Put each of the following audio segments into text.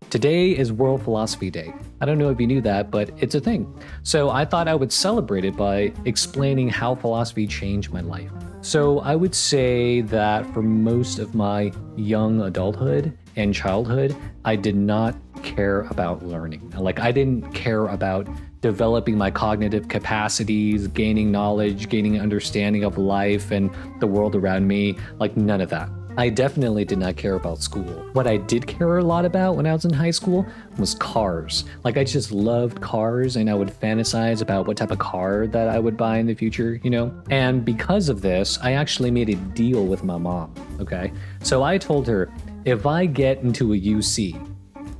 Today is World Philosophy Day. I don't know if you knew that, but it's a thing. So I thought I would celebrate it by explaining how philosophy changed my life. So I would say that for most of my young adulthood and childhood, I did not care about learning. Like, I didn't care about developing my cognitive capacities, gaining knowledge, gaining understanding of life and the world around me, like none of that. I definitely did not care about school. What I did care a lot about when I was in high school was cars. Like, I just loved cars, and I would fantasize about what type of car that I would buy in the future, you know? And because of this, I actually made a deal with my mom, okay? So I told her, if I get into a UC,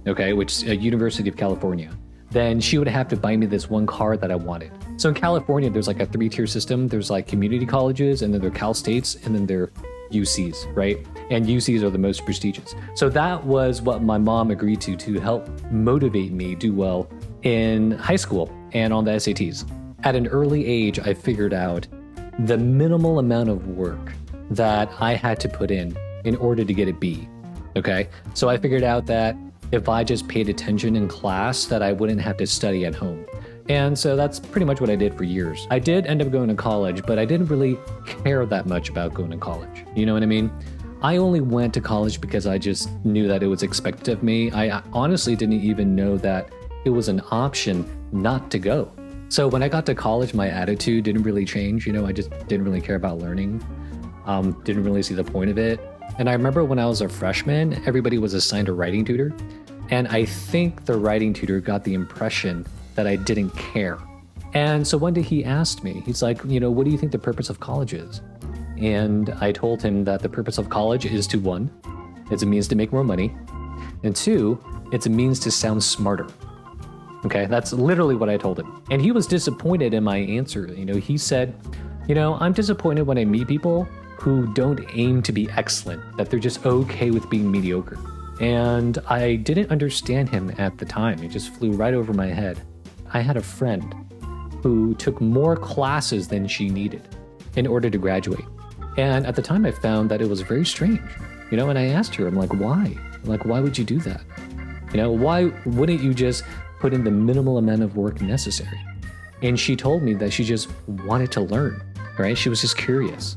okay, which is a University of California, then she would have to buy me this one car that I wanted. So in California, there's like a 3-tier system. There's like community colleges, and then there are Cal States, and then there are UCs, right? And UCs are the most prestigious. So that was what my mom agreed to help motivate me do well in high school and on the SATs. At an early age, I figured out the minimal amount of work that I had to put in order to get a B, okay? So I figured out that if I just paid attention in class, that I wouldn't have to study at home. And so that's pretty much what I did for years. I did end up going to college, but I didn't really care that much about going to college. You know what I mean? I only went to college because I just knew that it was expected of me. I honestly didn't even know that it was an option not to go. So when I got to college, my attitude didn't really change. You know, I just didn't really care about learning. Didn't really see the point of it. And I remember when I was a freshman, everybody was assigned a writing tutor. And I think the writing tutor got the impression that I didn't care. And so one day he asked me, he's like, you know, what do you think the purpose of college is? And I told him that the purpose of college is to, 1, it's a means to make more money, and 2, it's a means to sound smarter. Okay, that's literally what I told him. And he was disappointed in my answer. You know, he said, you know, I'm disappointed when I meet people who don't aim to be excellent, that they're just okay with being mediocre. And I didn't understand him at the time. It just flew right over my head. I had a friend who took more classes than she needed in order to graduate. And at the time I found that it was very strange, you know, and I asked her, I'm like, why? Like, why would you do that? You know, why wouldn't you just put in the minimal amount of work necessary? And she told me that she just wanted to learn, right? She was just curious.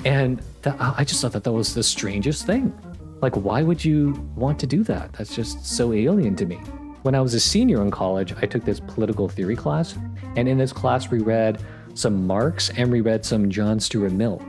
And I just thought that that was the strangest thing. Like, why would you want to do that? That's just so alien to me. When I was a senior in college, I took this political theory class. And in this class, we read some Marx and we read some John Stuart Mill.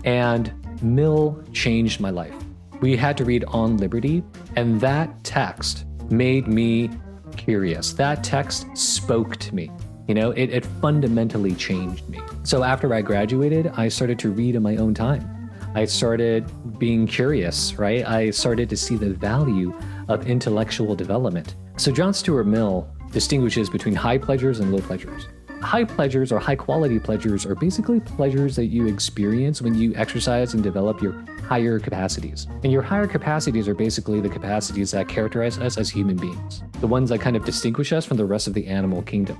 And Mill changed my life. We had to read On Liberty, and that text made me curious. That text spoke to me. You know, it fundamentally changed me. So after I graduated, I started to read in my own time. I started being curious, right? I started to see the value of intellectual development. So John Stuart Mill distinguishes between high pleasures and low pleasures. High pleasures or high quality pleasures are basically pleasures that you experience when you exercise and develop your higher capacities. And your higher capacities are basically the capacities that characterize us as human beings, the ones that kind of distinguish us from the rest of the animal kingdom.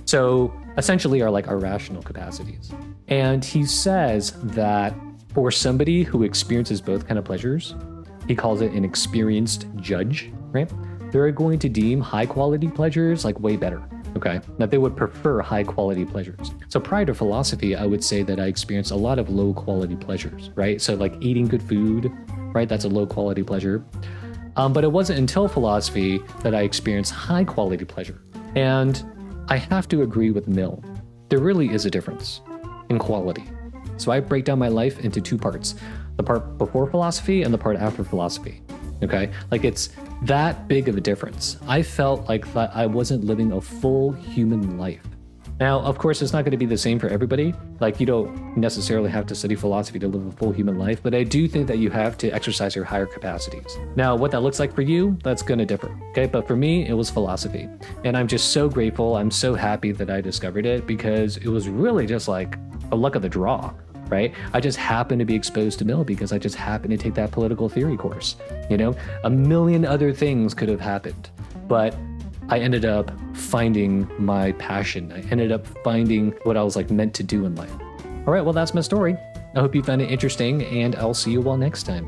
So essentially are like our rational capacities. And he says that for somebody who experiences both kind of pleasures, he calls it an experienced judge, right? They're going to deem high quality pleasures like way better, okay? That they would prefer high quality pleasures. So prior to philosophy, I would say that I experienced a lot of low quality pleasures, right? So like eating good food, right? That's a low quality pleasure. But it wasn't until philosophy that I experienced high quality pleasure. And I have to agree with Mill. There really is a difference in quality. So I break down my life into 2 parts, the part before philosophy and the part after philosophy, okay? Like, it's that big of a difference. I felt like that I wasn't living a full human life. Now, of course, it's not going to be the same for everybody. Like, you don't necessarily have to study philosophy to live a full human life, but I do think that you have to exercise your higher capacities. Now, what that looks like for you, that's going to differ, okay? But for me, it was philosophy. And I'm just so grateful. I'm so happy that I discovered it, because it was really just like a luck of the draw, right? I just happened to be exposed to Mill because I just happened to take that political theory course. You know, a million other things could have happened, but I ended up finding my passion. I ended up finding what I was like meant to do in life. All right, well, that's my story. I hope you found it interesting, and I'll see you all next time.